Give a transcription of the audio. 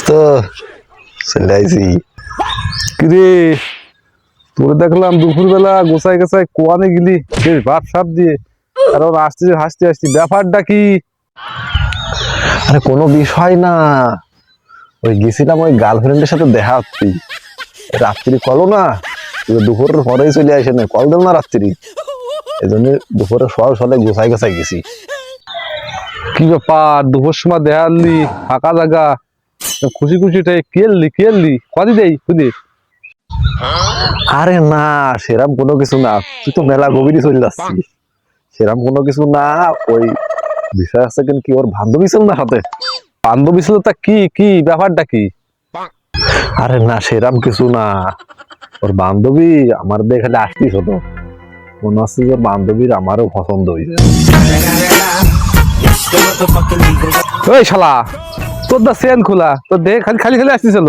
তো চলে আইছি। কিরে তোর দেখলাম দুপুরবেলা গোসাই গোসাই কোয়ানে গেলি বেশ ভাব সাপ দিয়ে, কারণ আসতে হাসতে হাসতে ব্যাপারটা কি? আরে কোনো বিষয় না, ওই গেছিলাম ওই গার্লফ্রেন্ডের সাথে দেখা হচ্ছি। রাত্রি কলও না, দুপুরের পরেই চলে আসে না, কল দেব না রাত্রি, এই জন্য দুপুরে সকাল সকালে গোসাই গোসাই গেছি। কি ব্যাপার দুপুর সময় দেখা আনলি ফাঁকা জায়গা, খুশি খুশিটাই কেললি কদি দেই খুদি? আরে না, সেরাম কোনো কিছু না, তুই তো মেলা গভীরই চলে যাচ্ছিস। সেরাম কোনো কিছু না, ওই বিষয় আছে কিন্তু কি, ওর বান্ধবী ছিল না সাথে। বান্ধবী ছিল? তা কি কি ব্যাপারটা কি? আরে না, সেরাম কিছু না, ওর বান্ধবী আমার দিয়ে খালি আসতিস হতো, মনে হচ্ছে যে ওর বান্ধবীর আমারও পছন্দ হয়েছে। ওই শালা তোর দা সেন খোলা, তোর দেহে খালি খালি খালি আসতেছিল।